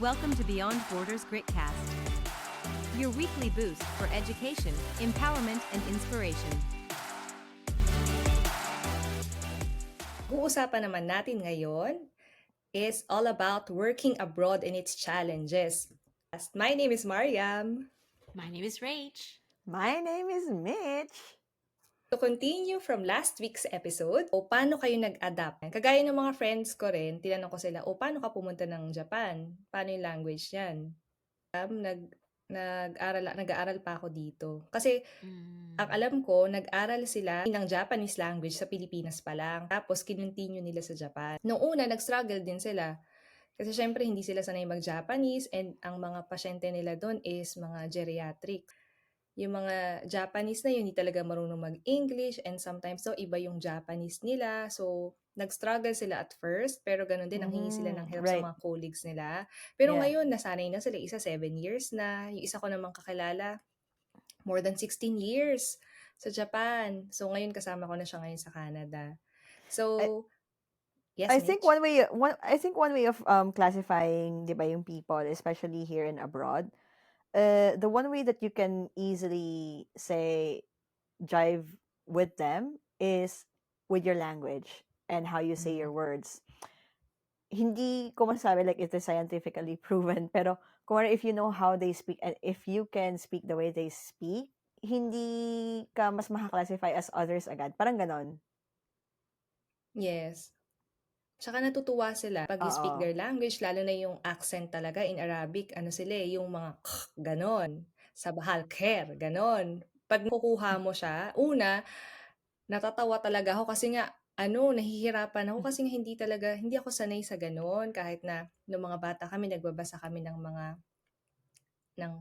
Welcome to Beyond Borders Gritcast, your weekly boost for education, empowerment, and inspiration. Uusapan naman natin ngayon is all about working abroad and its challenges. My name is Maryam. My name is Rach. My name is Mitch. To continue from last week's episode, paano kayo nag-adapt? Kagaya ng mga friends ko rin, tinanong ko sila, paano ka pumunta ng Japan? Paano yung language yan? Nag-aaral pa ako dito. Kasi ang alam ko, nag-aral sila ng Japanese language sa Pilipinas pa lang. Tapos, kinontinue nila sa Japan. Noong una, nag-struggle din sila. Kasi syempre, hindi sila sanay mag-Japanese and ang mga pasyente nila doon is mga geriatric. Yung mga Japanese na yun, hindi talaga marunong mag-English and sometimes iba yung Japanese nila. So, nag-struggle sila at first, pero ganun din, nanghingi sila ng help sa Right. mga colleagues nila. Pero Yeah. ngayon, nasanay na sila. Isa 7 years na. Yung isa ko namang kakilala, more than 16 years sa Japan. So, ngayon kasama ko na siya ngayon sa Canada. So, yes, I Mitch? think one way of classifying, 'di ba, yung people, especially here and abroad, the one way that you can easily say jive with them is with your language and how you say your words. Hindi ko masabi like it is scientifically proven, pero kung if you know how they speak and if you can speak the way they speak, hindi ka mas makaklasify as others agad. Parang ganon. Yes. Tsaka natutuwa sila pag you speak Oo. their language, lalo na yung accent talaga in Arabic, yung mga ganon, sa bahal kher, ganon. Pag kukuha mo siya, una, natatawa talaga ako kasi nga, nahihirapan ako kasi nga hindi ako sanay sa ganon. Kahit na noong mga bata kami, nagbabasa kami ng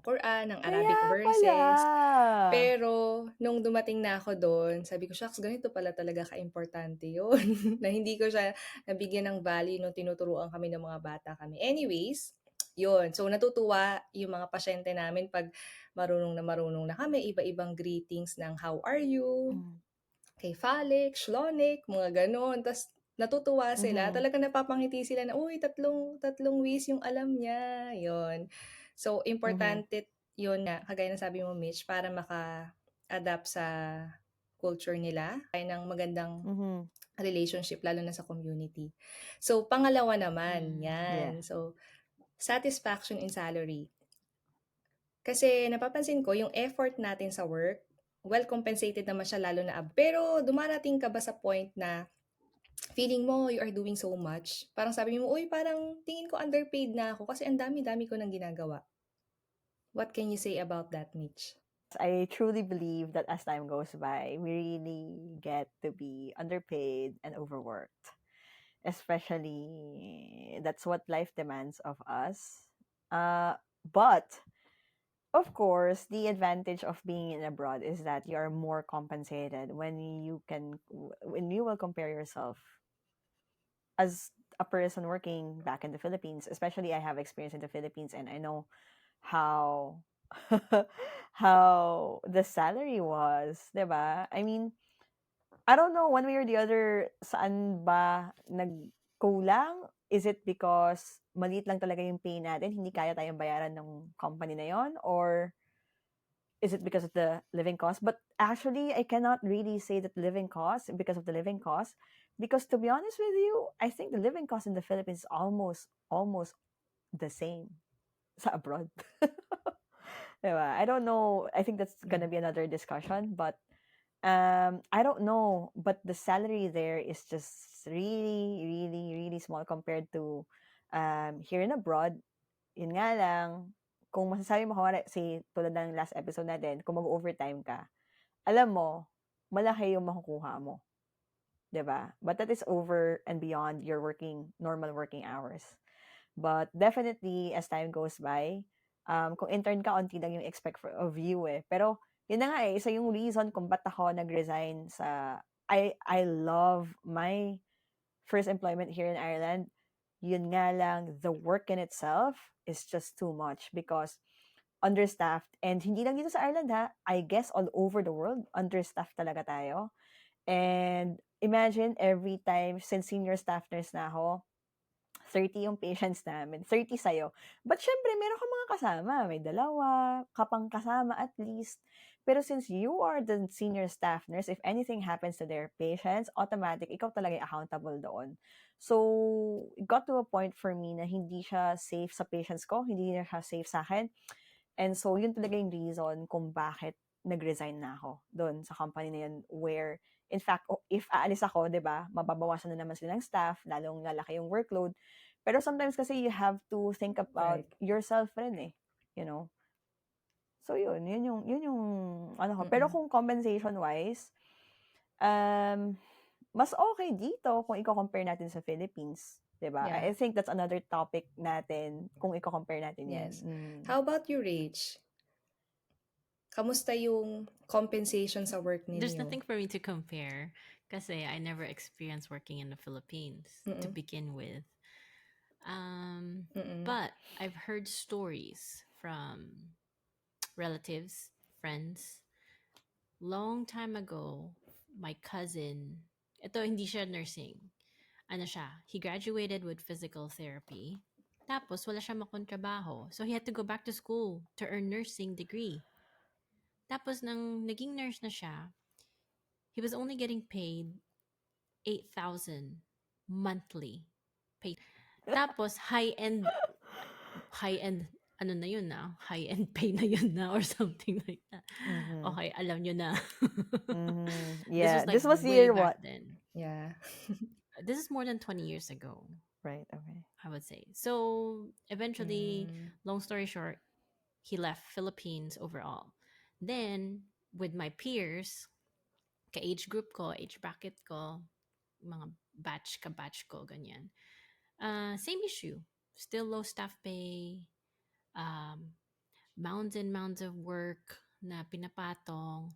Quran, ng Arabic Kaya verses. pala. Pero, nung dumating na ako doon, sabi ko, shucks, ganito pala talaga ka-importante yun. na hindi ko siya nabigyan ng value nung tinuturuan kami ng mga bata kami. Anyways, yun. So, natutuwa yung mga pasyente namin pag marunong na kami. Iba-ibang greetings ng how are you, kay Falik, Shlonik, mga ganon. Tapos, natutuwa sila. Talaga napapangiti sila na, uy, tatlong ways yung alam niya. Yun. So, importante yun na, kagaya na sabi mo, Mitch, para maka-adapt sa culture nila, ay ng magandang relationship, lalo na sa community. So, pangalawa naman, yan. Yeah. So, satisfaction in salary. Kasi napapansin ko, yung effort natin sa work, well compensated naman siya lalo na pero dumarating ka ba sa point na feeling mo you are doing so much? Parang sabi mo, uy, parang tingin ko underpaid na ako kasi ang dami-dami ko nang ginagawa. What can you say about that, Mitch? I truly believe that as time goes by, we really get to be underpaid and overworked. Especially, that's what life demands of us. But of course, the advantage of being in abroad is that you are more compensated when you will compare yourself as a person working back in the Philippines. Especially, I have experience in the Philippines, and I know how how the salary was, 'di ba? I mean, I don't know one way or the other saan ba nagkulang? Is it because maliit lang talaga yung pay natin, hindi kaya tayong bayaran ng company na yon, or is it because of the living cost? But actually, I cannot really say that living cost because of the living cost, because to be honest with you, I think the living cost in the Philippines is almost the same sa abroad. Diba? I don't know. I think that's gonna be another discussion, but I don't know. But the salary there is just really, really, really small compared to here in abroad. Yun nga lang, kung masasabi mo, tulad ng last episode natin, kung mag-overtime ka, alam mo, malaki yung makukuha mo. 'Di ba? But that is over and beyond your normal working hours. But definitely, as time goes by, kung intern ka, onti lang yung expect of you eh. Pero, yun na nga eh, isa yung reason kung ba't ako nag-resign I love my first employment here in Ireland. Yun nga lang, the work in itself is just too much because understaffed. And hindi lang dito sa Ireland ha, I guess all over the world, understaffed talaga tayo. And imagine every time, since senior staff nurse na ako, 30 yung patients namin, 30 sa'yo. But syempre, meron kang mga kasama. May dalawa, kapang kasama at least. Pero since you are the senior staff nurse, if anything happens to their patients, automatic, ikaw talaga yung accountable doon. So, it got to a point for me na hindi siya safe sa patients ko, hindi na siya safe sa akin. And so, yun talaga yung reason kung bakit nag-resign na ako doon sa company na yun where, in fact, if aalis ako, di ba, mababawasan na naman sila ng staff, lalong lalaki yung workload. Pero sometimes kasi you have to think about Right. yourself rin eh, you know. So yun yung ano ko. Pero Mm. kung compensation-wise, mas okay dito kung i-compare natin sa Philippines. Diba? Yeah. I think that's another topic natin kung i-compare natin yan. Yes. How about you, Rach? Kamusta yung compensation sa work There's ninyo? nothing for me to compare kasi I never experienced working in the Philippines to Mm-mm. begin with. Mm-mm. But I've heard stories from relatives, friends. Long time ago, my cousin, ito hindi siya nursing. Ano siya, he graduated with physical therapy. Tapos wala siya makontrabaho. So he had to go back to school to earn nursing degree. Tapos nang naging nurse na siya, he was only getting paid 8,000 monthly pay. Tapos high-end ano na yun na, high-end pay na yun na or something like that. Okay, alam nyo na. This Yeah, was like this was way year back what? then. Yeah. This is more than 20 years ago, Right, okay. I would say. So eventually, Mm. long story short, he left Philippines overall. Then, with my peers, ka-age group ko, age bracket ko, mga batch ko, ganyan. Same issue. Still low staff pay, mounds and mounds of work na pinapatong,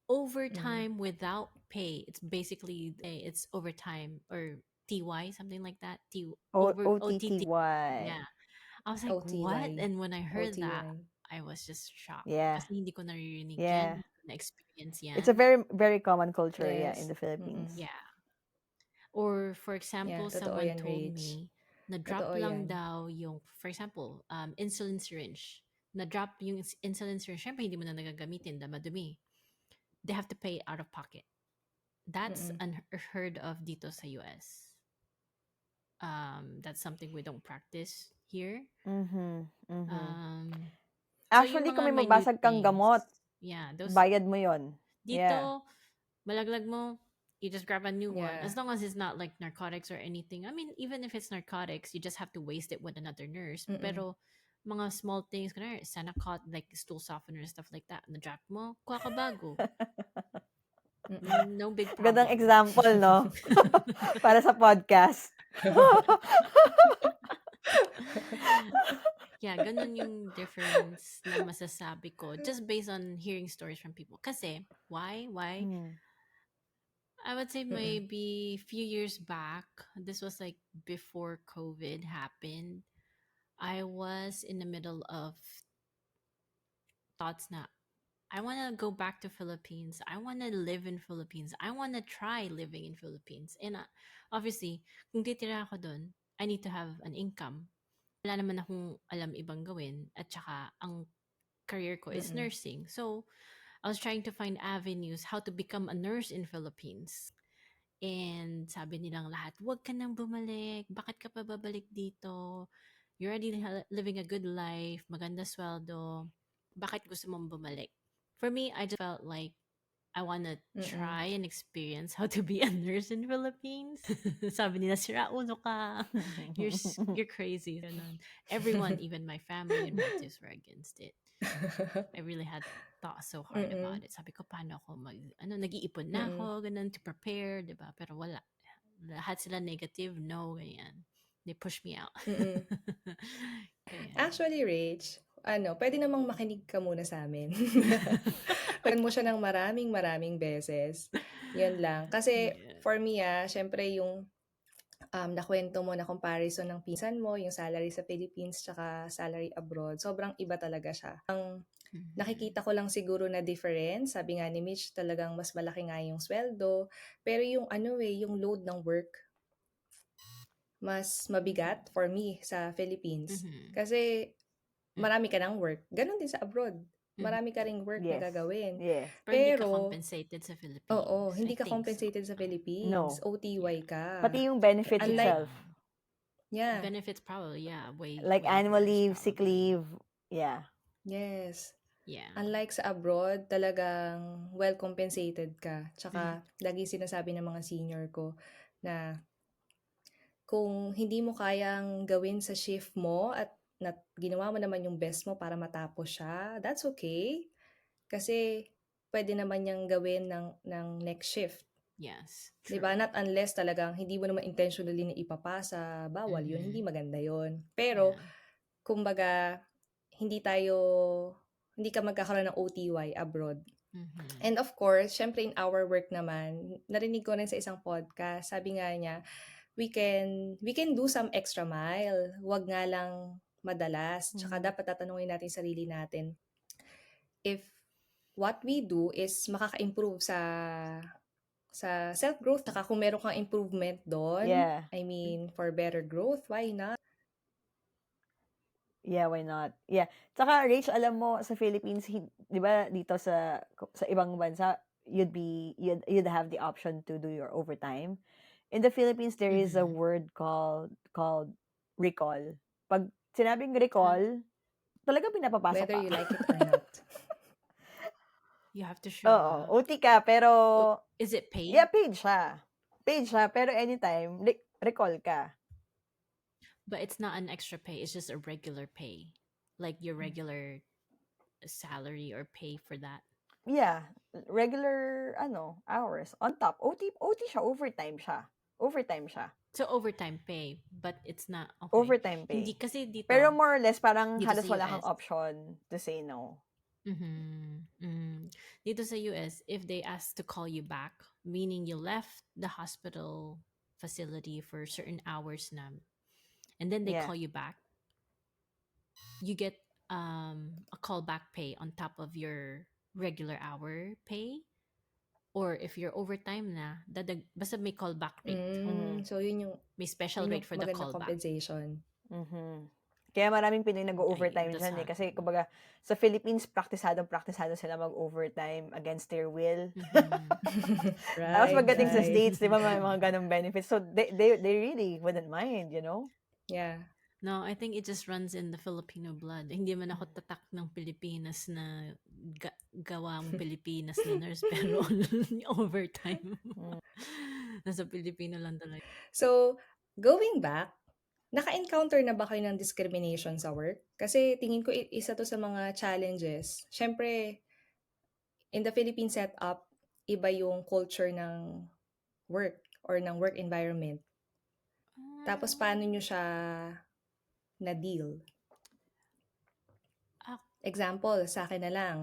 overtime without pay. It's basically, it's overtime or TY, something like that. OTT. OTTY. Yeah. I was like, what? OTY. And when I heard that, OTY. I was just shocked. Yeah. Kasi hindi ko naririnig Yeah. yan, hindi ko na-experience It's a yan. very, very common culture, yeah, in Yes. the Philippines. Yeah. Or for Yeah, example, totoo someone yan, told Rach. me, na-drop Totoo lang yan. daw yung, for example, insulin syringe. Na-drop yung insulin syringe. Syempre, hindi mo na nagagamitin, madumi. They have to pay out of pocket. That's unheard of dito sa US. That's something we don't practice here. Actually, yung kung may mga mabasag kang minute gamot, things, yeah, those, bayad mo yon. dito, Yeah. malaglag mo, you just grab a new one. Yeah. As long as it's not like narcotics or anything. I mean, even if it's narcotics, you just have to waste it with another nurse. Pero, mga small things, kunwari, Sanacot, like stool softener, stuff like that, na-drop mo, kuha ka bago. No big problem. Gandang example, no? Para sa podcast. Yeah, ganun yung difference na masasabi ko just based on hearing stories from people. Kasi, why? I would say maybe a few years back, this was like before COVID happened, I was in the middle of thoughts na, I want to go back to Philippines. I want to live in Philippines. I want to try living in Philippines. And obviously, kung titira ako dun, I need to have an income. Wala naman akong alam ibang gawin. At saka, ang career ko is nursing. So, I was trying to find avenues how to become a nurse in Philippines. And sabi nilang lahat, huwag ka nang bumalik. Bakit ka pa babalik dito? You're already living a good life. Maganda sweldo. Bakit gusto mong bumalik? For me, I just felt like I want to try and experience how to be a nurse in Philippines. Sabi nila, sira ulo ka. You're crazy. Ganun. Everyone, even my family and relatives were against it. I really had thought so hard about it. Sabi ko, paano ako nag-iipon na ako, ganun, to prepare, diba? Pero wala. Lahat sila negative, no, ganyan. They push me out. Actually, Rach, pwede namang makinig ka muna sa amin. Pwede mo siya ng maraming beses. Yun lang. Kasi, for me, syempre yung nakwento mo na comparison ng pinsan mo, yung salary sa Philippines tsaka salary abroad, sobrang iba talaga siya. Ang nakikita ko lang siguro na difference, sabi nga ni Mitch, talagang mas malaki nga yung sweldo, pero yung yung load ng work, mas mabigat for me sa Philippines. Mhm. Kasi Mm. marami ka ng work. Ganon din sa abroad. Mhm. Marami ka ring work na Yes. gagawin. Yes. Pero hindi ka Pero, compensated sa Philippines. oo, hindi I ka think so. compensated sa Philippines. No. OTY Yeah. ka. Pati yung benefits Unlike, itself. yeah, Benefits probably, yeah, way Like way annual worse leave, sick probably. leave. Yeah. yes. Yeah. Unlike sa abroad, talagang well compensated ka. Tsaka, lagi sinasabi ng mga senior ko na kung hindi mo kayang gawin sa shift mo at ginawa mo naman yung best mo para matapos siya, that's okay. Kasi pwede naman niyang gawin ng next shift. Yes. 'Di True. ba? Not unless talagang hindi mo naman intentionally na ipapasa, bawal yun, hindi Mhm. maganda yun. Pero, Yeah. kumbaga, hindi ka magkakaroon ng OTY abroad. Mhm. And of course, syempre in our work naman, narinig ko rin sa isang podcast, sabi nga niya, we can do some extra mile. Huwag nga lang madalas. Tsaka Mhm. dapat tatanungin natin sarili natin if what we do is makaka-improve sa self-growth. Tsaka kung meron kang improvement doon, Yeah. I mean, for better growth, why not? Yeah, why not? Yeah. Tsaka, Rach, alam mo, sa Philippines, di ba, dito sa ibang bansa, you'd have the option to do your overtime. In the Philippines, there is a Mhm. word called recall. Pag sinabing recall, talaga pinapapasa Whether pa. you like it or not. You have to show Oo, up. OT ka, pero, Is it yeah, paid? paid siya. Paid siya, pero anytime, recall ka. But it's not an extra pay. It's just a regular pay. Like your regular salary or pay for that. Yeah, regular, hours. On top, OT siya, overtime siya. Overtime siya. So overtime pay, but it's not okay. Overtime Hindi pay. kasi dito. Pero more or less, parang Dito halos sa wala kang US. option to say no. Dito sa US, if they ask to call you back, meaning you left the hospital facility for certain hours na, and then they Yeah. call you back, you get a callback pay on top of your regular hour pay. Or if you're overtime na, basta may callback rate. So, yun May special rate for the magandang callback. compensation. Kaya maraming Pinoy nag-overtime That's dyan how. Kasi, kumbaga, sa Philippines, praktisado sila mag-overtime against their will. Tapos Right, pagdating sa right. States, di ba, may mga ganong benefits. So, they really wouldn't mind, you know? Yeah. No, I think it just runs in the Filipino blood. Hindi man ako tatak ng Pilipinas na gawang Pilipinas na nurse, pero overtime. Nasa Pilipino lang talaga. So, going back, naka-encounter na ba kayo ng discrimination sa work? Kasi tingin ko isa to sa mga challenges. Siyempre, in the Philippine setup, iba yung culture ng work or ng work environment. Tapos, paano nyo siya na-deal? Example, sa akin na lang.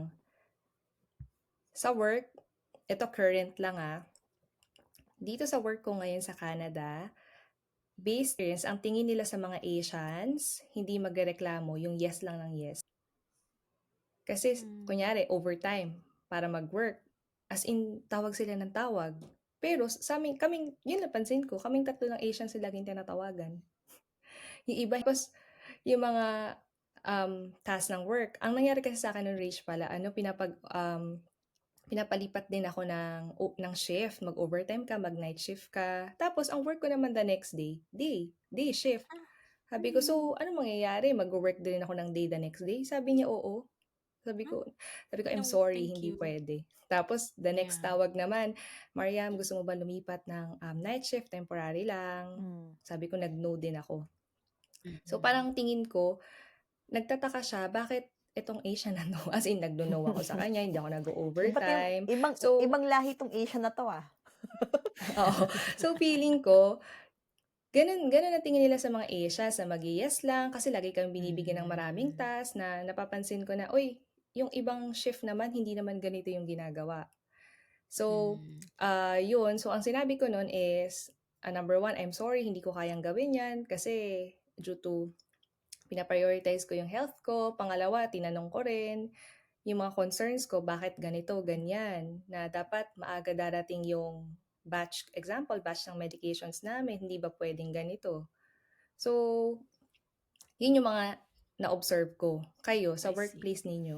Sa work, ito current lang dito sa work ko ngayon sa Canada, based experience, ang tingin nila sa mga Asians, hindi magrereklamo, yung yes lang ng yes. Kasi, kunyari, overtime para mag-work. As in, tawag sila ng tawag. Pero sa amin, yun napansin ko, kaming tatlo ng Asians sila laging tinatawagan. Yung iba, yung mga task ng work. Ang nangyari kasi sa akin ng Rage pala, pinapalipat din ako ng shift. Mag-overtime ka, mag-night shift ka. Tapos, ang work ko naman the next day, day shift. Sabi ko, so, ano mangyayari? Mag-work din ako ng day the next day? Sabi niya, oo. Sabi ko, I'm No, sorry, thank hindi you. pwede. Tapos, the next Yeah. tawag naman, Maryam, gusto mo ba lumipat ng night shift? Temporary lang. Sabi ko, nag-no din ako. So, parang tingin ko, nagtataka siya, bakit itong Asian na to? As in, nag-no ako sa kanya, hindi ako nag-overtime. Ibang lahi tong Asian na to Oo. So, feeling ko, ganun na tingin nila sa mga Asia, sa mag-yes lang, kasi lagi kami binibigyan ng maraming task na napapansin ko na, uy, yung ibang shift naman, hindi naman ganito yung ginagawa. So, yun. So, ang sinabi ko nun is, number one, I'm sorry, hindi ko kayang gawin yan kasi due to pinaprioritize ko yung health ko. Pangalawa, tinanong ko rin yung mga concerns ko, bakit ganito, ganyan, na dapat maaga darating yung batch ng medications namin, hindi ba pwedeng ganito? So, yun yung mga na-observe ko. Kayo, sa I see. workplace ninyo?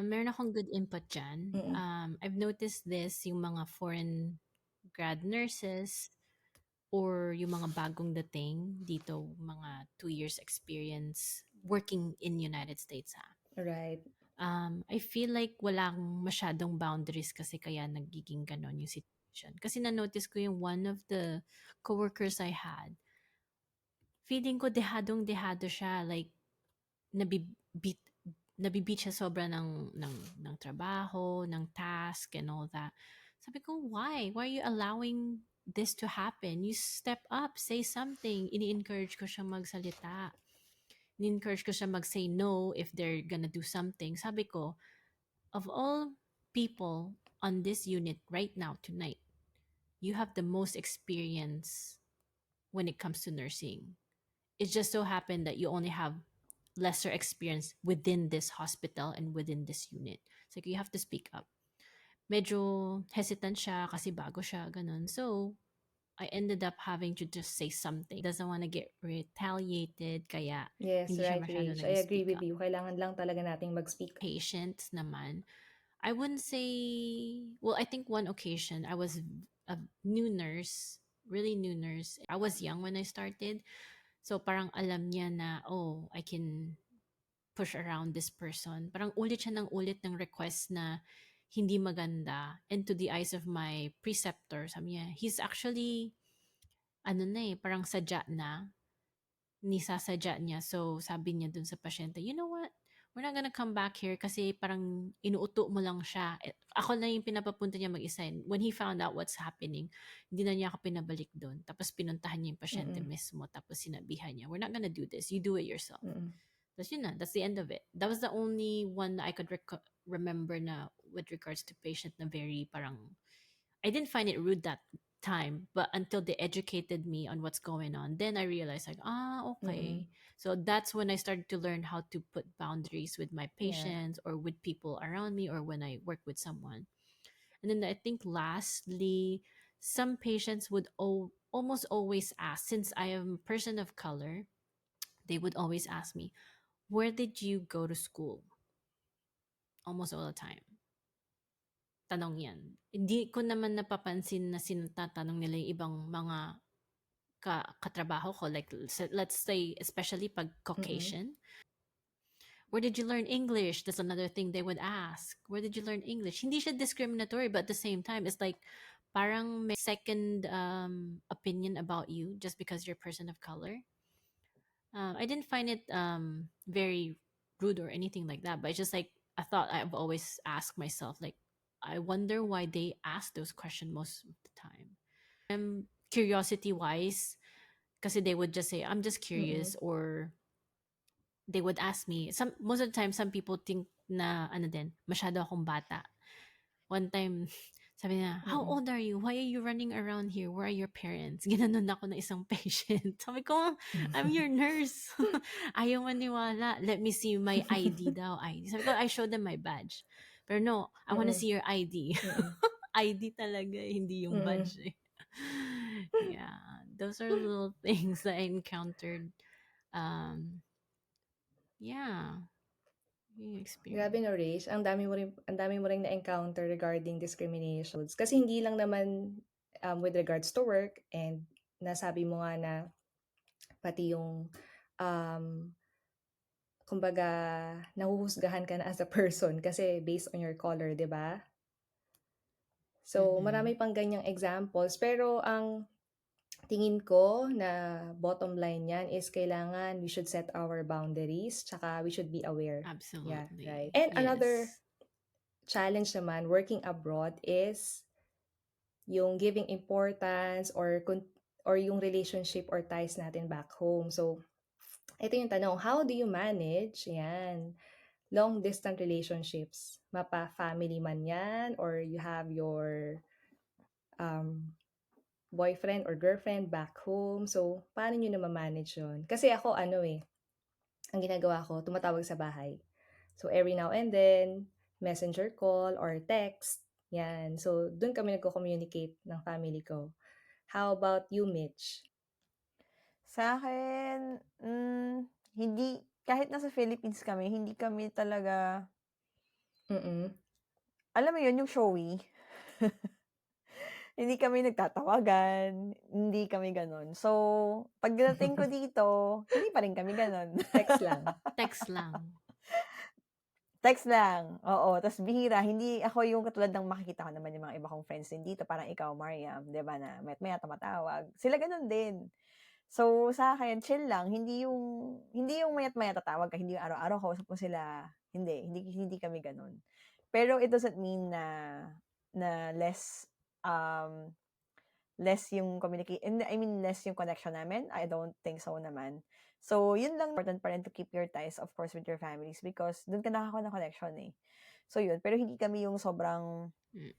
Meron akong good input dyan. Mm. I've noticed this, yung mga foreign grad nurses or yung mga bagong dating dito, mga 2 years experience working in United States ha. Right. I feel like walang masyadong boundaries kasi kaya nagiging ganon yung situation. Kasi na-notice ko yung one of the coworkers I had, feeling ko dehadong-dehado siya. Like, nabibit, nabibit siya sobra ng trabaho, ng task, and all that. Sabi ko, why? Why are you allowing this to happen? You step up, say something. Ini-encourage ko siya magsalita. Ini-encourage ko siya mag-say no if they're gonna do something. Sabi ko, of all people on this unit right now, tonight, you have the most experience when it comes to nursing. It just so happened that you only have lesser experience within this hospital and within this unit. So you have to speak up. Medyo hesitant siya kasi bago siya, ganun. So, I ended up having to just say something. Doesn't want to get retaliated, kaya Yes, hindi siya right, masyado Rach. I agree nag-speak with up. you. Kailangan lang talaga nating mag-speak. Patients naman, I wouldn't say, well, I think one occasion I was a new nurse, really new nurse. I was young when I started. So parang alam niya na, oh, I can push around this person. Parang ulit siya ng ulit ng request na hindi maganda. And to the eyes of my preceptor, sabi niya, he's actually, parang sadya na. Nisasadya niya. So, sabi niya dun sa pasyente, you know what? We're not gonna come back here kasi parang inuuto mo lang siya. Ako na yung pinapapunta niya mag-isa. When he found out what's happening, hindi na niya ako pinabalik doon. Tapos pinuntahan niya yung pasyente mismo. Tapos sinabihan niya, we're not gonna do this. You do it yourself. Tapos yun na, that's the end of it. That was the only one that I could remember na with regards to patient na very parang, I didn't find it rude that time, but until they educated me on what's going on, then I realized like, okay. So that's when I started to learn how to put boundaries with my patients or with people around me or when I work with someone. And then I think lastly, some patients would almost always ask, since I am a person of color, they would always ask me, where did you go to school? Almost all the time. Tanong yan. Hindi ko naman napapansin na sinatatanong nila yung ibang mga katrabaho ko. Like, let's say, especially pag Caucasian. Where did you learn English? That's another thing they would ask. Where did you learn English? Hindi siya discriminatory, but at the same time, it's like, parang may second opinion about you just because you're a person of color. I didn't find it very rude or anything like that, but it's just like, I thought I've always asked myself, like, I wonder why they ask those questions most of the time. Curiosity wise, kasi they would just say, I'm just curious, or they would ask me, most of the time, some people think na, masyado akong bata. One time, sabi niya, how old are you? Why are you running around here? Where are your parents? Ginanon ako ng isang patient. Sabi ko, I'm your nurse. Ayaw maniwala. Let me see my ID daw. ID. Sabi ko, I showed them my badge. Pero no, I want to see your ID. ID talaga, hindi yung badge. Yeah, those are little things that I encountered. Yeah, Grabe experience. no, Rach. Ang dami mo ring na-encounter regarding discriminations. Kasi hindi lang naman with regards to work, and nasabi mo nga na pati yung kumbaga nahuhusgahan ka na as a person kasi based on your color, 'di ba? So, marami pang ganyang examples. Pero ang tingin ko na bottom line yan is kailangan we should set our boundaries, tsaka we should be aware. Absolutely. Yeah, right. And another Yes. challenge naman working abroad is yung giving importance or yung relationship or ties natin back home. So, ito yung tanong, how do you manage yan long distance relationships? Mapa-family man yan or you have your boyfriend or girlfriend back home. So, paano nyo na ma-manage yun? Kasi ako, ang ginagawa ko, tumatawag sa bahay. So, every now and then, messenger call or text. Yan. So, dun kami nagko-communicate ng family ko. How about you, Mitch? Sa akin, hindi, kahit nasa Philippines kami, hindi kami talaga, Mm. alam mo yun, yung showy. Hindi kami nagtatawagan, hindi kami gano'n. So, pagdating ko dito, hindi pa rin kami gano'n. Text lang. Text lang. Text lang, oo. Tas bihira, hindi ako yung katulad ng makikita ko naman yung mga iba kong friends din dito, parang ikaw, Maryam, 'di ba, na maya't-maya tumatawag. Sila gano'n din. So, sa akin chill lang, hindi yung maya't-maya tatawag ka, hindi yung araw-araw kausap mo sila, hindi kami gano'n. Pero it doesn't mean na less yung less yung connection namin. I don't think so naman. So, yun lang important pa rin to keep your ties, of course, with your families because dun ka nakakuha ng connection eh. So, yun. Pero hindi kami yung sobrang Mm.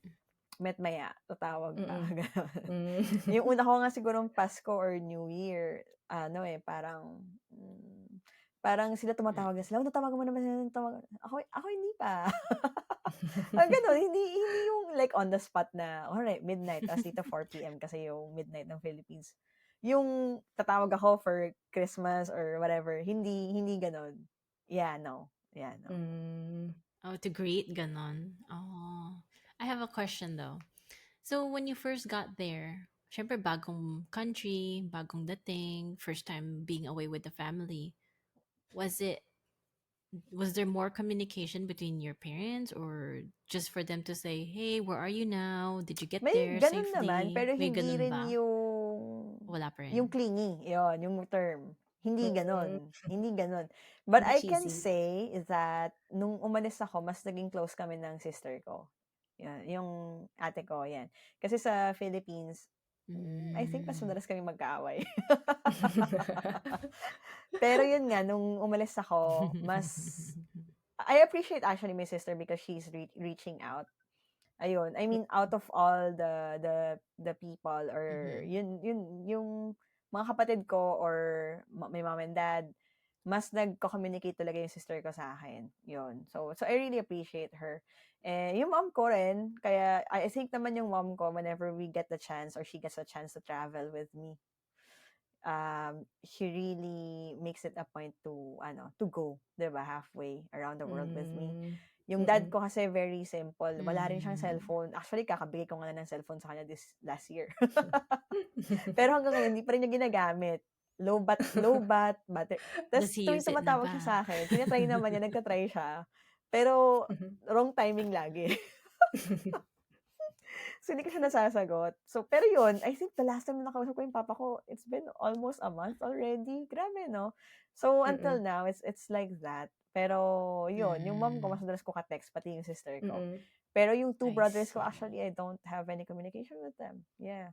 met-maya, tatawag pa, Mm. gano'n. Mm. Yung una ko nga sigurong Pasko or New Year, parang sila tumatawag na sila, "Tatawagan mo naman sila, tawagan." Ako hindi pa. Gano'n, hindi yung like on the spot na, alright, midnight, ta's dito 4 PM kasi yung midnight ng Philippines. Yung tatawag ako for Christmas or whatever, hindi gano'n. Yeah, no. Yeah, no. Mm. Oh, to greet, ganon. Oh. I have a question though. So, when you first got there, syempre bagong country, bagong dating, first time being away with the family, was there more communication between your parents or just for them to say, "Hey, where are you now? Did you get May there gano'n naman, safely?" pero May hindi ganun rin ba? Wala pa yung rin. clingy, yon yung term. Hindi Mm. gano'n, hindi gano'n. But Hindi I can cheesy. say that nung umalis ako, mas naging close kami ng sister ko. Yan, yung ate ko, yan. Kasi sa Philippines, I think mas Mm. madalas kaming magkaaway. Pero yun nga, nung umalis ako, I appreciate actually my sister because she's reaching out. Ayun, I mean out of all the people or Mhm. yun yung mga kapatid ko or my mom and dad, mas nagko-communicate talaga yung sister ko sa akin. Yun. So I really appreciate her. Eh, yung mom ko rin, kaya I think naman yung mom ko, whenever we get the chance or she gets a chance to travel with me, she really makes it a point to go, 'di ba, halfway around the world with me. Mm. Yung dad Mm. ko kasi very simple, wala rin siyang Mm. cellphone. Actually, kakabigay ko nga lang ng cellphone sa kanya this last year. Pero hanggang ngayon hindi pa rin niya ginagamit. Low bat, Does ta's he tuwing use it na tumatawag siya ba? sa'kin, tina-try naman niya, nagta-try siya, pero wrong timing lagi. So, hindi ko siya nasasagot. So, pero yun, I think the last time na nakausap ko yung papa ko, it's been almost a month already. Grabe, no? So, until Mm. now, it's like that. Pero, yun, yung mom ko, mas Mm. madalas ko ka-text, pati yung sister ko. Mm. Pero yung two I brothers ko, see. actually, I don't have any communication with them. Yeah.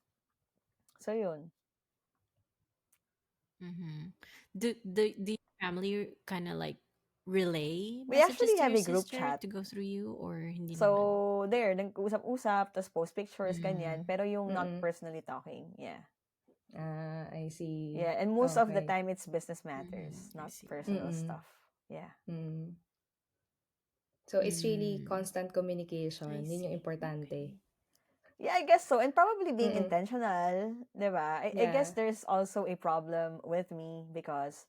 So, yun. Mm-hmm. Do your family kind of like relay We messages actually to have your a group sister chat. to go through you or hindi naman? So, there, nag-usap-usap, tapos post pictures, ganyan. Mm. Pero yung not Mm. personally talking, yeah. I see. Yeah, and most of the Okay. time, it's business matters, Mm. I not see. personal Mm. stuff. Yeah. Mm. So, it's really Mm. constant I communication. Yun yung see. importante. Okay. Yeah, I guess so. And probably being Mm. intentional, 'di ba? I guess Yeah. there's also a problem with me because,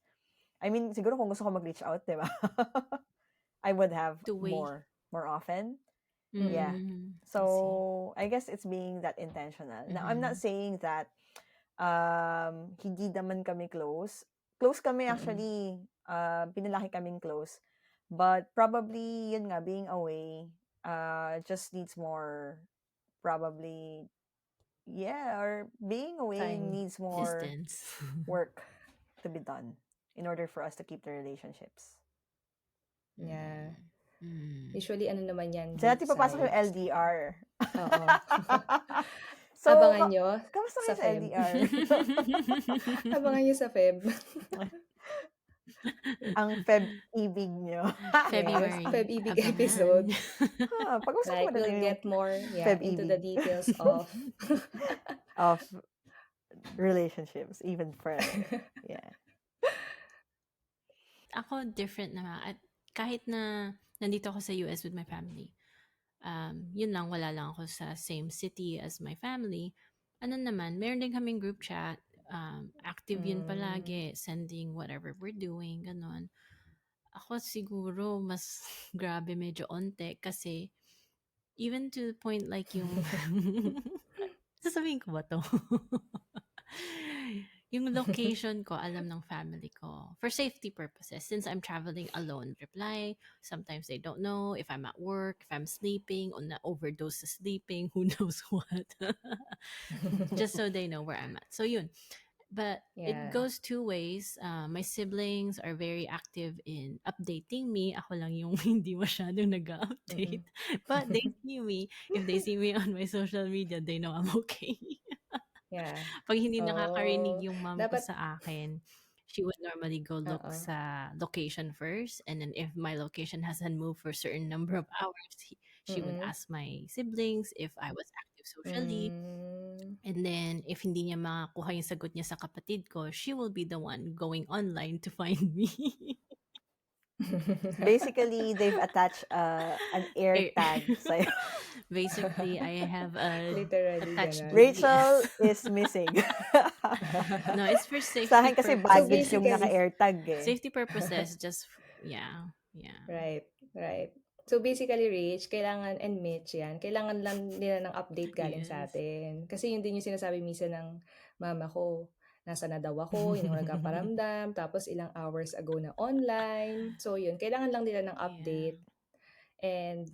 I mean, siguro kung gusto ko mag-reach out, 'di ba? I would have To way. more often. Yeah. Mm. Mm. I see. So, I guess it's being that intentional. Now, I'm not Mm-hmm. saying that hindi naman kami close. Close kami Mm. actually, pinalaki kaming close. But probably, yun nga, being away, just needs more, probably, yeah, or being away Time. needs more Distance. work to be done in order for us to keep the relationships. Yeah. Mm. Mm. Usually, ano naman yan, Diyan both natin papasok yung sides. LDR. Oo. So, Abangan nyo kamusta sa kayo sa Feb. LDR? Abangan nyo sa Feb. Ang Feb-ibig nyo. Yes, February. Feb-ibig Abangan. episode. Pag-usapan Like, ba we'll natin yung get more, into the Feb-ibig details of... of relationships even further? Yeah. Ako different naman. At kahit na nandito ako sa US with my family, yun lang, wala lang ako sa same city as my family. Ano naman, meron din kaming group chat. active yun Mm. palagi, sending whatever we're doing, ganon. Ako siguro mas grabe medyo onte kasi even to the point like yung sasabihin ko ba 'to? Yung location ko alam ng family ko for safety purposes since I'm traveling alone. Reply, sometimes they don't know if I'm at work, if I'm sleeping, or na overdose sa sleeping, who knows what. Just so they know where I'm at. So yun. But it Yeah. goes two ways. My siblings are very active in updating me. Ako lang yung hindi masyadong Mm. nag-update. But they see me. If they see me on my social media, they know I'm okay. Yeah. Pag hindi nakakarinig Oh, yung mom ko dapat sa akin, she would normally go look oo. sa location first. And then if my location hasn't moved for a certain number of hours, she would Mm. ask my siblings if I was active socially. Hmm. And then, if hindi niya makakuha yung sagot niya sa kapatid ko, she will be the one going online to find me. Basically, they've attached an air Eh, tag sa'yo. Basically, I have a Literally attached gano'n. Rachel GPS. is missing. No, it's for Sa safety akin kasi So, baggage purposes. yung basically naka-air tag eh. Safety purposes, just, yeah, yeah. right, right. So, basically, Rich, kailangan and Mitch 'yan, kailangan lang nila ng update galing sa Yes. atin. Kasi yun din yung sinasabi minsan ng mama ko, nasaan na daw ako, hindi ako nagpaparamdam, tapos ilang hours ago na online. So, yun, kailangan lang nila ng Yeah. update. And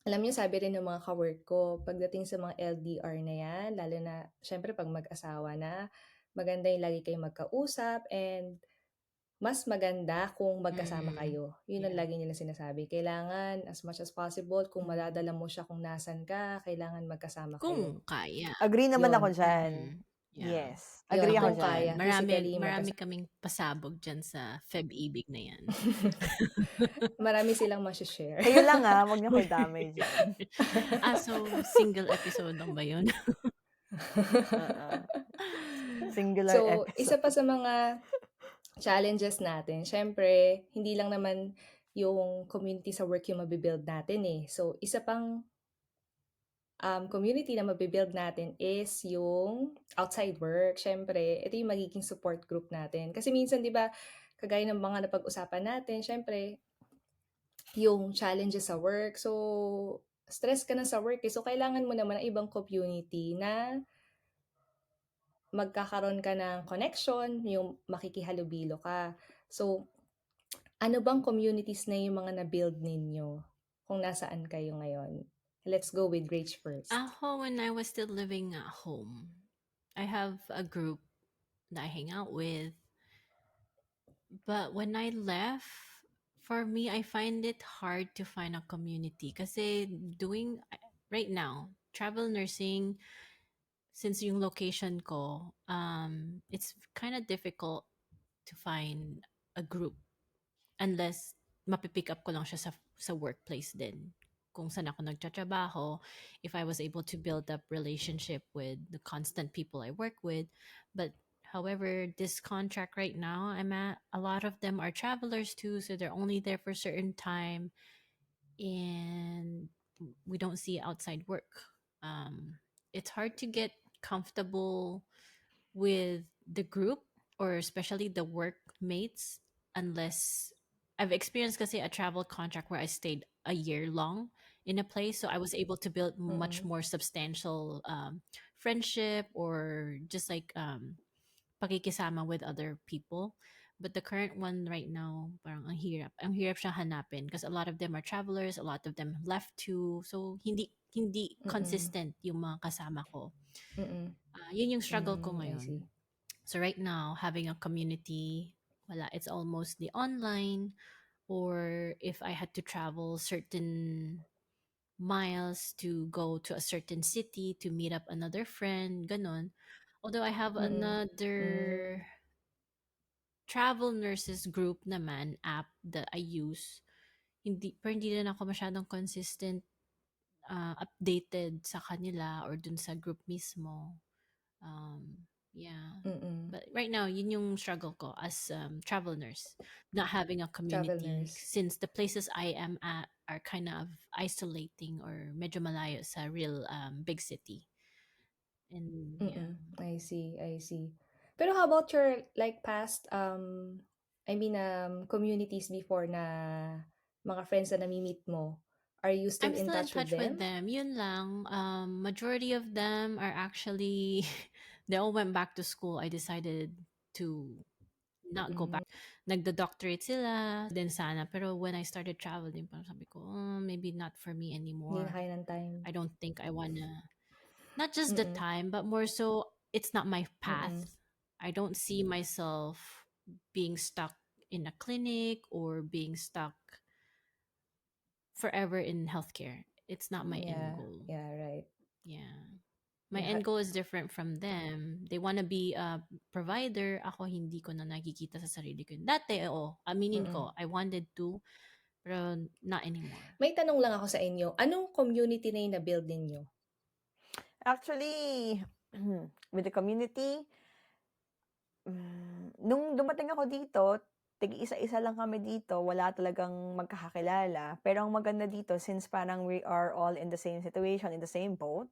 alam niyo, sabi rin ng mga ka-work ko, pagdating sa mga LDR na 'yan, lalo na siyempre 'pag mag-asawa na, maganda yung lagi kayong magkausap and mas maganda kung magkasama Mm, kayo. Yun ang yeah. lagi nila sinasabi. Kailangan as much as possible kung Mm. madadala mo siya kung nasan ka, kailangan magkasama kayo. Kung kaya. Agree naman ako Yun. dyan. Yeah. Yes. Yun, Agree ako kung dyan. kaya, Marami, physically marami magkasama. kaming pasabog dyan sa Feb-ibig na yan. Marami silang share. Kayo lang wag niyo ko damay dyan. So single episode lang ba yun? Singular So, isa pa episode. sa mga challenges natin, syempre, hindi lang naman yung community sa work yung mabibuild natin eh. So, isa pang community na mabibuild natin is yung outside work. Syempre, ito yung magiging support group natin. Kasi minsan, di ba, kagaya ng mga napag-usapan natin, syempre, yung challenges sa work. So, stress ka na sa work eh. So, kailangan mo naman ng ibang community na magkakaroon ka ng connection, yung makikihalubilo ka. So, ano bang communities na yung mga na-build ninyo kung nasaan kayo ngayon? Let's go with Rach first. Ako, when I was still living at home, I have a group that I hang out with. But when I left, for me, I find it hard to find a community. Kasi doing, right now, travel nursing, since yung location ko, it's kind of difficult to find a group unless mapipick up ko lang siya sa workplace din. Kung saan ako nagtatrabaho, if I was able to build up relationship with the constant people I work with. But however, this contract right now I'm at, a lot of them are travelers too, so they're only there for a certain time and we don't see outside work. It's hard to get comfortable with the group or especially the workmates unless I've experienced kasi a travel contract where I stayed a year long in a place, so I was able to build much Mm-mm. more substantial friendship or just like pakikisama with other people. But the current one right now, parang ang hirap siya hanapin because a lot of them are travelers, a lot of them left too, so hindi Mm-mm. consistent yung mga kasama ko. Mm-mm. Yun yung struggle ko I see. ngayon. So right now, having a community, wala, it's all mostly online or if I had to travel certain miles to go to a certain city to meet up another friend, ganon. Although I have Mm-mm. another travel nurses group naman app that I use, pero hindi rin ako masyadong consistent updated sa kanila or dun sa group mismo. Yeah. Mm-mm. But right now, yun yung struggle ko as travel nurse, not having a Travel community nurse. since the places I am at are kind of isolating or medyo malayo sa real big city. And yeah. Mm-mm. I see. Pero how about your like past communities before na mga friends na nami-meet mo? Are you still I'm in still in touch with touch with them? them. Yun lang. Majority of them are actually they all went back to school. I decided to not go Mm, back. Nagda-doctorate sila din sana. Pero when I started traveling, parang sabi ko, maybe not for me hindi na anymore. kaya ng time. I don't think I wanna, not just the Mm-mm. time, but more so, it's not my path. Mm-mm. I don't see myself being stuck in a clinic or being stuck forever in healthcare. It's not my end Yeah, goal. yeah, right. Yeah. My Yeah. end goal is different from them. They want to be a provider. Ako hindi ko na nakikita sa sarili ko. Dati, oo. Aminin Mm-mm. ko, I wanted to, pero not anymore. May tanong lang ako sa inyo. Anong community na yung na-build ninyo? Actually, with the community, nung dumating ako dito, tig-isa-isa lang kami dito, wala talagang magkakakilala. Pero ang maganda dito, since parang we are all in the same situation, in the same boat,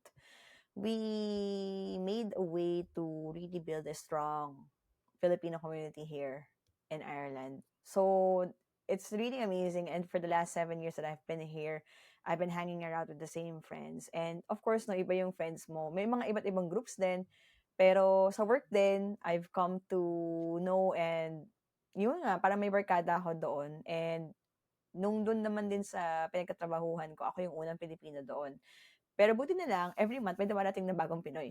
we made a way to really build a strong Filipino community here in Ireland. So it's really amazing. And for the last 7 years that I've been here, I've been hanging around with the same friends. And of course, no, iba yung friends mo. May mga iba't ibang groups din. Pero sa work din, I've come to know and yun nga, parang may barkada ako doon. And nung doon naman din sa pinagkatrabahuhan ko, ako yung unang Pilipino doon. Pero buti na lang, every month may dumarating na bagong Pinoy.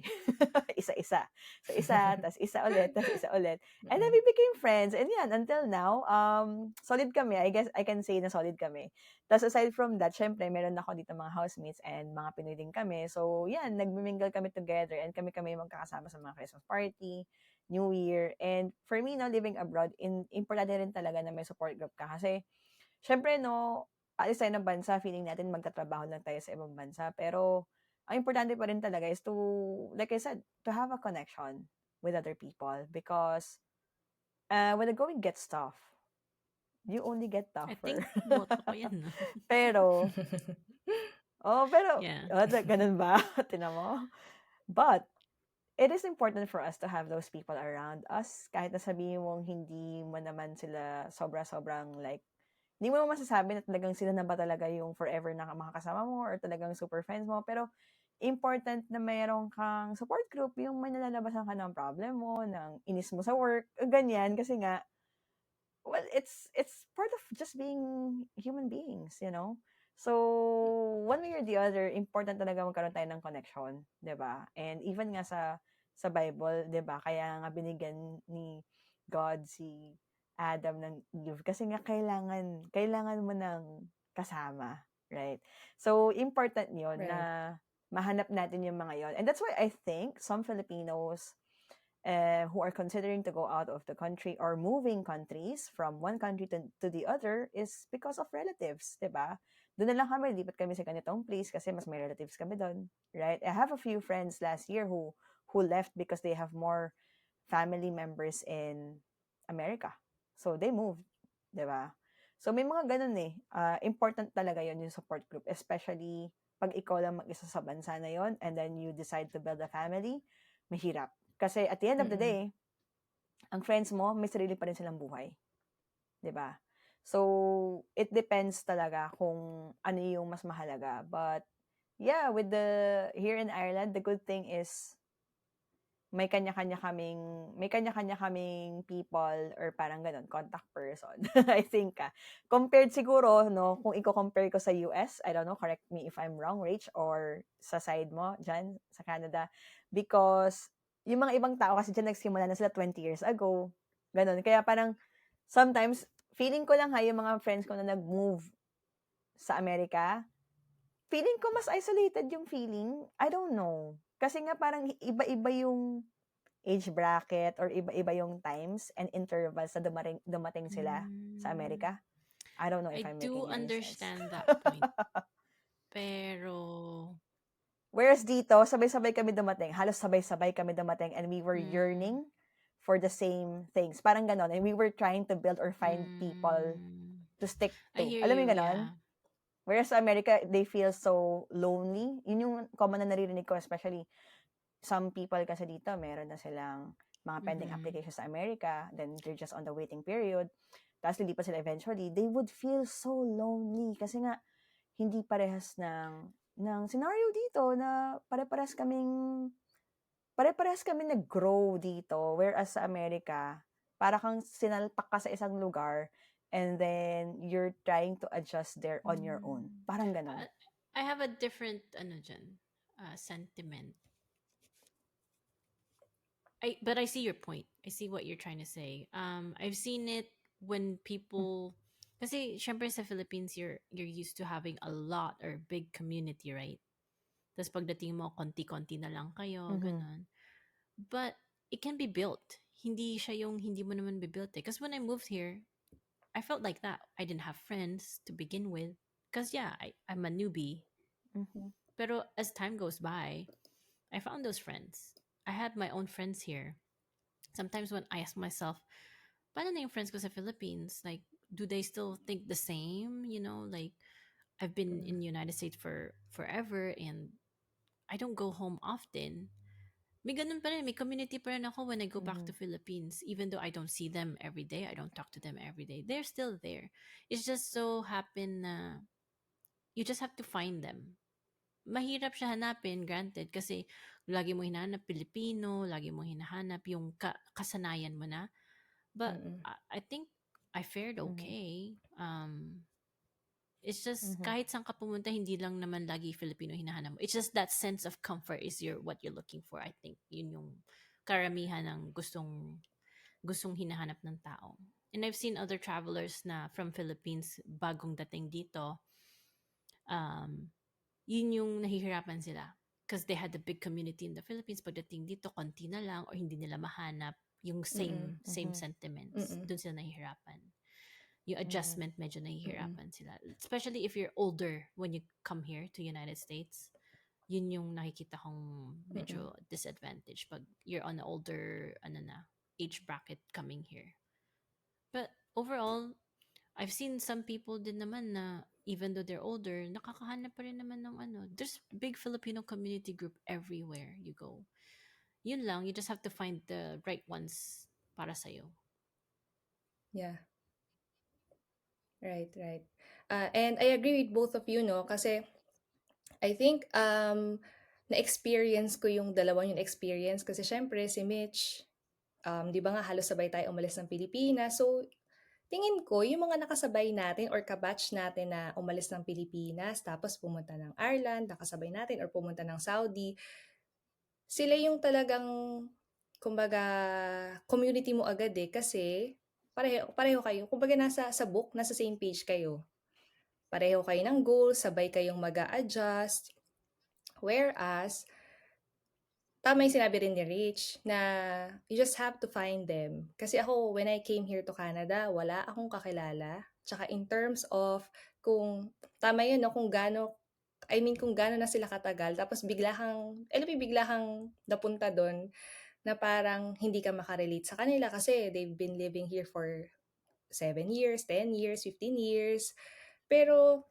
Isa-isa. So, isa, tas isa ulit, tas isa ulit. And then Mm-mm. we became friends. And yan, until now, solid kami. I guess I can say na solid kami. Tas aside from that, syempre, meron ako dito mga housemates and mga Pinoy din kami. So, yan, nagmimingle kami together and kami magkakasama sa mga Christmas party, New Year. And for me, no, living abroad, importante rin talaga na may support group ka. Kasi, syempre, no, alis tayo ng bansa, feeling natin magtatrabaho lang tayo sa ibang bansa. Pero, ang importante pa rin talaga is to, like I said, to have a connection with other people. Because, when the going gets tough, you only get I tougher. think boto ko yan, no? pero, Yeah. ganun ba? Tinan mo? But, it is important for us to have those people around us. Kahit na sabihin mong hindi mo naman sila sobra-sobrang like, hindi mo masasabi na talagang sila na ba talaga yung forever na makakasama mo or talagang super friends mo. Pero, important na mayroon kang support group, yung may nalalabasan ka ng problem mo, ng inis mo sa work, ganyan. Kasi nga, well, it's part of just being human beings, you know? So, one way or the other, important talaga magkaroon tayo ng connection, 'di ba? And even nga sa Bible, 'di ba? Kaya nga binigyan ni God si Adam ng Eve kasi nga kailangan mo ng kasama, right? So, important 'yon Right. na mahanap natin yung mga 'yon. And that's why I think some Filipinos who are considering to go out of the country or moving countries from one country to the other is because of relatives, diba? Doon na lang kami, lipat kami sa ganitong place kasi mas may relatives kami doon, right? I have a few friends last year who left because they have more family members in America. So they moved, diba? So may mga ganun eh. Important talaga yon yung support group, especially pag ikaw lang mag-isa sa bansa na yon and then you decide to build a family, mahirap. Kasi at the end of the Mm-mm. day, ang friends mo, may sarili pa rin silang buhay. 'Di ba? So, it depends talaga kung ano yung mas mahalaga. But, yeah, here in Ireland, the good thing is, may kanya-kanya kaming people or parang ganun, contact person. I think, compared siguro, no, kung i-compare ko sa US, I don't know, correct me if I'm wrong, Rach, or sa side mo, dyan, sa Canada, because yung mga ibang tao kasi dyan nagsimula na sila 20 years ago, ganun. Kaya parang, sometimes, feeling ko lang yung mga friends ko na nag-move sa Amerika, feeling ko mas isolated yung feeling. I don't know. Kasi nga parang iba-iba yung age bracket or iba-iba yung times and intervals na dumating sila sa Mm, Amerika. I don't know if I I'm do making any sense. understand that point. Pero, Whereas dito, sabay-sabay kami dumating. Halos sabay-sabay kami dumating and we were mm, yearning for the same things. Parang ganon. And we were trying to build or find people mm, to stick I to. hear Alam mo you, yung ganon? yeah. Whereas sa America, they feel so lonely. Yun yung common na naririnig ko, especially some people kasi dito, meron na silang mga pending Mhm. applications sa America, then they're just on the waiting period, tapos lilipat sila eventually, they would feel so lonely kasi nga, hindi parehas ng scenario dito na pare-parehas kami nag-grow dito, whereas sa America, para kang sinalpak ka sa isang lugar and then you're trying to adjust there on your own. Parang ganon. I have a different sentiment. But I see your point. I see what you're trying to say. I've seen it when people, kasi syempre sa Philippines, you're used to having a lot or big community, right? Tapos pagdating mo, konti-konti na lang kayo, ganun. But it can be built. Hindi siya yung hindi mo naman be-built eh. Because when I moved here, I felt like that. I didn't have friends to begin with. Because yeah, I'm a newbie. Pero as time goes by, I found those friends. I had my own friends here. Sometimes when I ask myself, paano na yung friends ko sa Philippines? Like, do they still think the same? You know, like, I've been in the United States for forever and I don't go home often. May ganun pa rin, may community pa rin ako when I go back to Philippines. Even though I don't see them every day, I don't talk to them every day. They're still there. It's just so happen na you just have to find them. Mahirap siya hanapin, granted, kasi lagi mo hinahanap Pilipino, lagi mo hinahanap yung kasanayan mo na. But I think I fared okay. It's just kahit saan ka pumunta, hindi lang naman lagi Filipino hinahanap mo. It's just that sense of comfort is what you're looking for. I think yun yung karamihan ng gustong hinahanap ng tao. And I've seen other travelers na from Philippines bagong dating dito. Yun yung nahihirapan sila. Because they had a big community in the Philippines. Pagdating dito, konti na lang or hindi nila mahanap yung same sentiments. Doon sila nahihirapan. Yung adjustment, medyo nahihirapan sila. Especially if you're older when you come here to United States. Yun yung nakikita kong medyo disadvantage pag you're on the older age bracket coming here. But overall, I've seen some people din naman na even though they're older, nakakahanap pa rin naman ng there's big Filipino community group everywhere you go. Yun lang, you just have to find the right ones para sa'yo. Yeah. Right. And I agree with both of you, no? Kasi I think na-experience ko yung dalawang yung experience kasi syempre si Mitch, di ba nga halos sabay tayo umalis ng Pilipinas. So, tingin ko yung mga nakasabay natin or kabatch natin na umalis ng Pilipinas tapos pumunta ng Ireland, nakasabay natin or pumunta ng Saudi, sila yung talagang kumbaga community mo agad eh kasi pareho kayo. Kumbaga nasa same page kayo. Pareho kayo ng goal, sabay kayong mag-a-adjust. Whereas, tama yung sinabi rin ni Rich na you just have to find them. Kasi ako, when I came here to Canada, wala akong kakilala. Tsaka in terms of tama yun, no, kung gaano na sila katagal, tapos bigla kang napunta doon na parang hindi ka makarelate sa kanila kasi they've been living here for 7 years, 10 years, 15 years. Pero,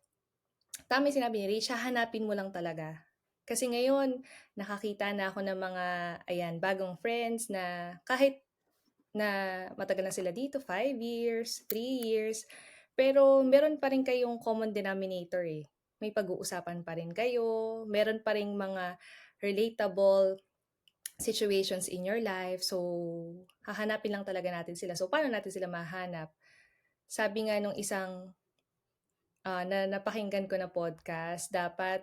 tama yung sinabi ni Rich, hahanapin mo lang talaga. Kasi ngayon, nakakita na ako ng mga, bagong friends na kahit na matagal na sila dito, 5 years, 3 years, pero meron pa rin kayong common denominator eh. May pag-uusapan pa rin kayo, meron pa rin mga relatable situations in your life. So, hahanapin lang talaga natin sila. So, paano natin sila mahanap? Sabi nga nung isang na napakinggan ko na podcast, dapat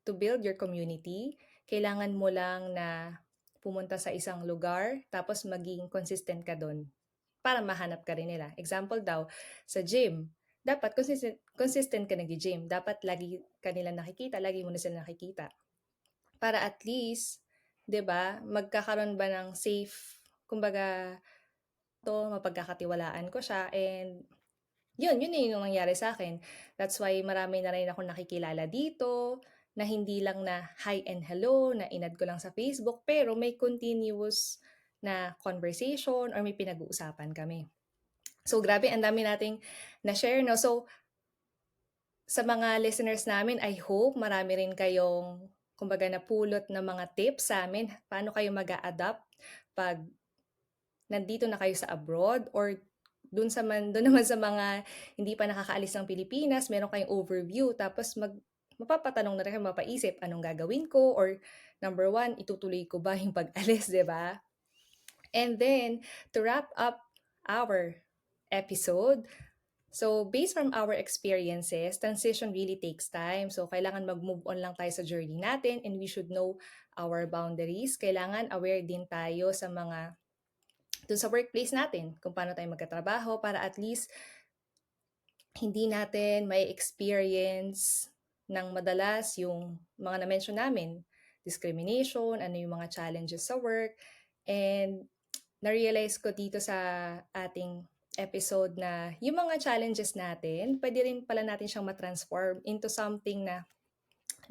to build your community, kailangan mo lang na pumunta sa isang lugar, tapos maging consistent ka doon para mahanap ka rin nila. Example daw, sa gym, dapat consistent ka nag-gym. Dapat lagi ka nila nakikita, lagi mo na sila nakikita. Para at least, 'di ba, magkakaroon ba ng safe, kumbaga, mapagkakatiwalaan ko siya and yun yung nangyari sa akin. That's why marami na rin ako nakikilala dito na hindi lang na hi and hello, na inad ko lang sa Facebook, pero may continuous na conversation or may pinag-uusapan kami. So, grabe, ang dami nating na-share, no? So, sa mga listeners namin, I hope marami rin kayong, kumbaga, napulot na mga tips sa amin. Paano kayo mag-a-adapt pag nandito na kayo sa abroad or doon naman sa mga hindi pa nakakaalis ng Pilipinas, meron kayong overview tapos mapapatanong na rin kayo, mapaisip anong gagawin ko or number one, itutuloy ko ba yung pag-alis, 'di ba? And then to wrap up our episode, so based from our experiences, transition really takes time. So kailangan mag-move on lang tayo sa journey natin and we should know our boundaries. Kailangan aware din tayo sa mga dun sa workplace natin kung paano tayo magkatrabaho para at least hindi natin may experience ng madalas yung mga na-mention namin, discrimination, ano yung mga challenges sa work, and na-realize ko dito sa ating episode na yung mga challenges natin, pwede rin pala natin siyang matransform into something na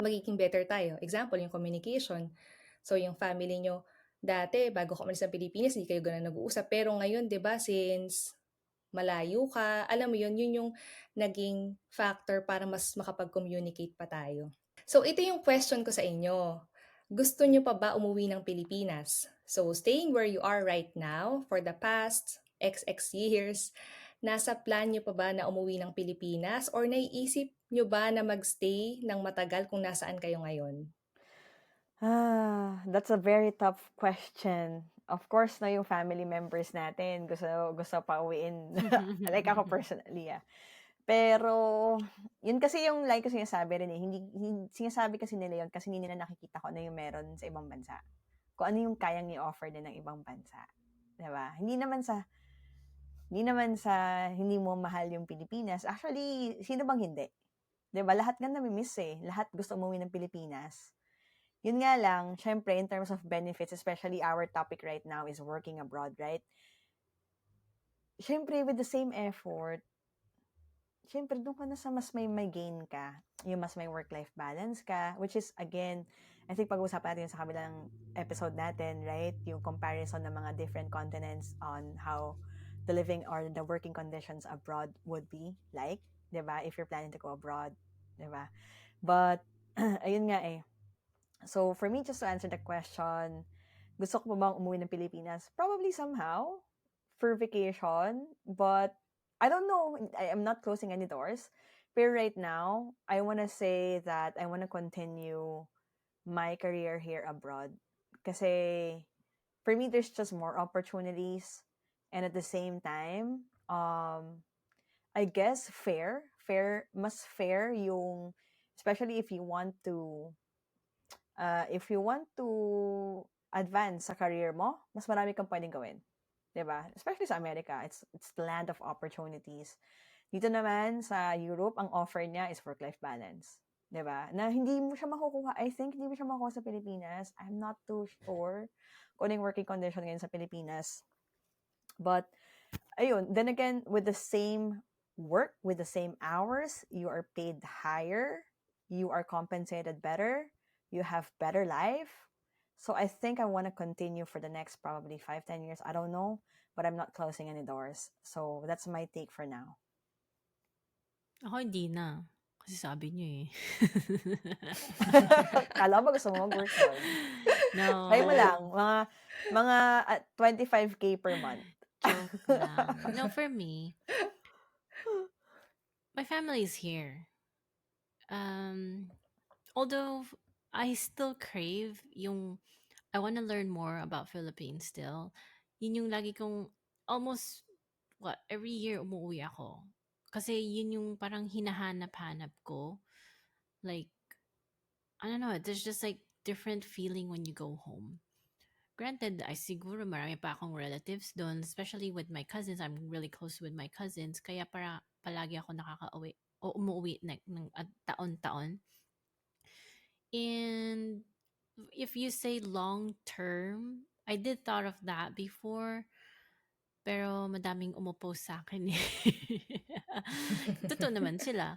magiging better tayo. Example, yung communication. So, yung family nyo, dati, bago ka umalis sa Pilipinas, hindi kayo ganun nag-uusap. Pero ngayon, di ba, since malayo ka, alam mo yun yung naging factor para mas makapag-communicate pa tayo. So, ito yung question ko sa inyo. Gusto nyo pa ba umuwi ng Pilipinas? So, staying where you are right now for the past XX years, nasa plan nyo pa ba na umuwi ng Pilipinas or naiisip nyo ba na magstay ng matagal kung nasaan kayo ngayon? That's a very tough question. Of course, na yung family members natin gusto pa uwiin. Like ako personally, Pero, yun kasi yung like ko sinasabi rin hindi sinasabi kasi nila yun kasi hindi nila nakikita ko ano yung meron sa ibang bansa. Kung ano yung kayang i-offer din ng ibang bansa. 'Di ba? Hindi naman sa hindi mo mahal yung Pilipinas. Actually, sino bang hindi? 'Di ba? Lahat nga nami-miss Lahat gusto umuwi ng Pilipinas. Yun nga lang, syempre, in terms of benefits, especially our topic right now is working abroad, right? Syempre, with the same effort, syempre, doon ka na sa mas may gain ka. Yung mas may work-life balance ka, which is, again, I think pag-usapan natin sa kabilang episode natin, right? Yung comparison ng mga different continents on how the living or the working conditions abroad would be like, diba? If you're planning to go abroad, diba? But, ayun nga So, for me, just to answer the question, gusto ko pa bang umuwi ng Pilipinas? Probably somehow, for vacation, but I don't know. I'm not closing any doors. But right now, I want to say that I want to continue my career here abroad. Kasi for me, there's just more opportunities. And at the same time, I guess mas fair yung, especially if you want to advance sa career mo, mas marami kang pwedeng gawin. 'Di ba? Especially sa America, it's the land of opportunities. Dito naman sa Europe, ang offer niya is work-life balance. 'Di ba? Na hindi mo siya makukuha. I think hindi mo siya makukuha sa Pilipinas. I'm not too sure kung ano yung working condition ngayon sa Pilipinas. But ayun, then again, with the same work, with the same hours, you are paid higher, you are compensated better, you have better life. So I think I want to continue for the next probably 5-10 years. I don't know, but I'm not closing any doors. So that's my take for now. Ako hindi na. Kasi sabi niyo Kala ba gusto mo mag-work doon? No. Try mo lang, mga 25K per month. Joke lang. No, for me, my family is here. Although I still crave yung I want to learn more about Philippines still. Yun yung lagi kong almost every year umuwi ako. Kasi yun yung parang hinahanap-hanap ko. Like, I don't know, there's just like different feeling when you go home. Granted, I siguro marami pa akong relatives doon, especially with my cousins. I'm really close with my cousins. Kaya palagi ako nakaka-uwi o umuwi ng taon-taon. And if you say long term, I did thought of that before, pero madaming umupost sa akin Totoo naman sila.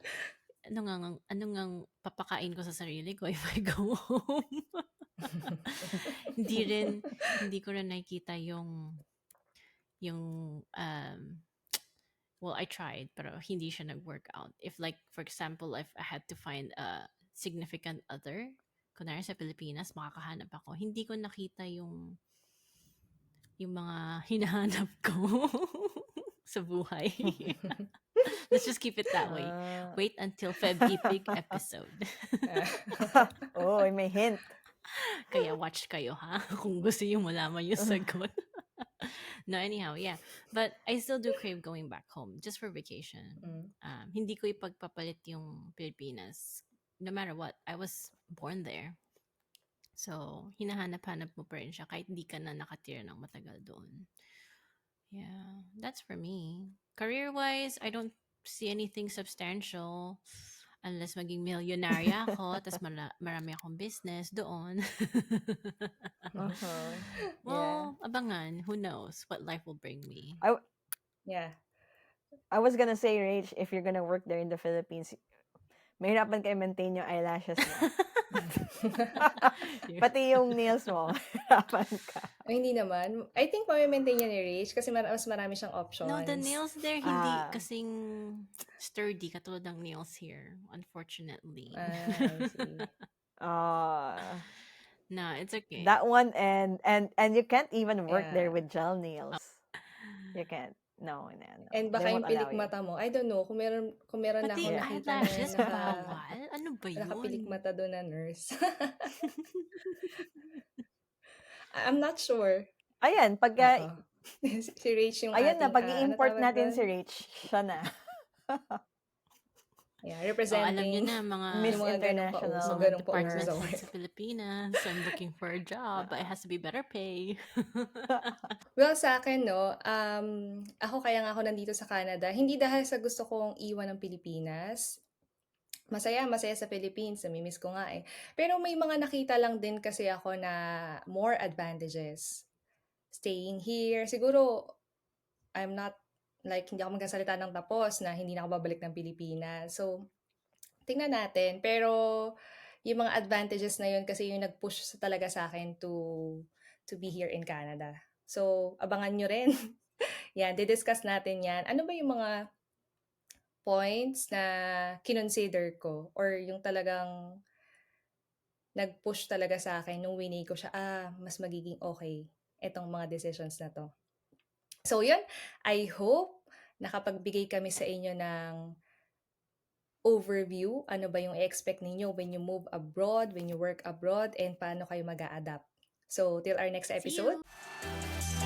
Ano ngang papakain ko sa sarili ko if I go home? Hindi ko rin nakikita yung well, I tried, pero hindi siya nag-work out. If like, for example, if I had to find a significant other, kunwari sa Pilipinas, makakahanap ako, hindi ko nakita yung yung mga hinahanap ko sa buhay. Let's just keep it that way. Ah. Wait until Feb-Ipig episode. Oh, may hint. Kaya watch kayo, ha? Kung gusto yung malaman yung sagot. No, anyhow, yeah. But I still do crave going back home just for vacation. Hindi ko ipagpapalit yung Pilipinas. No matter what, I was born there. So, hinahanap-hanap mo pa rin siya kahit hindi ka na nakatira ng matagal doon. Yeah, that's for me. Career-wise, I don't see anything substantial unless maging milyonarya ako tas marami akong business doon. Uh-huh. Well, abangan. Who knows what life will bring me. Yeah. I was gonna say, Rach, if you're gonna work there in the Philippines, mahirapan kayo maintain yung eyelashes mo. Pati yung nails mo, mahirapan ka. Ay, hindi naman. I think ma-maintain niya ni Rach kasi mas marami siyang options. No, the nails there hindi Ah. kasing sturdy katulad ng nails here, unfortunately. I see. No, it's okay. That one and you can't even work there Yeah. with gel nails. You can't. No. And They baka won't yung allow pilik you. mata mo, I don't know, kung meron na Pati ako nakita na eyelashes, bawal? Ano ba yun? nakapilik mata doon na nurse. I'm not sure. Ayan, pagka, Oo. Si Rach yung ayan na, ating, pag ano i-import tawag natin doon? si Rach, siya na. Yeah, Oh, alam nyo representing na, mga Miss yung mga ganong International. pauso, mga ganong departments pauso. din sa Pilipinas. I'm looking for a job, but it has to be better pay. Well, sa akin, no, ako kaya nga ako nandito sa Canada, hindi dahil sa gusto kong iwan ng Pilipinas. Masaya sa Philippines, namimiss ko nga eh. Pero may mga nakita lang din kasi ako na more advantages. Staying here, siguro, I'm not, like, hindi ako magkasalita ng tapos na hindi na ako babalik ng Pilipinas. So, tingnan natin. Pero, yung mga advantages na yun kasi yung nag-push talaga sa akin to be here in Canada. So, abangan nyo rin. Yan, didiscuss natin yan. Ano ba yung mga points na kinonsider ko or yung talagang nag-push talaga sa akin nung winay ko siya, mas magiging okay itong mga decisions na to. So, yun. I hope nakapagbigay kami sa inyo ng overview. Ano ba yung i-expect ninyo when you move abroad, when you work abroad, and paano kayo mag-a-adapt. So, till our next See episode. you!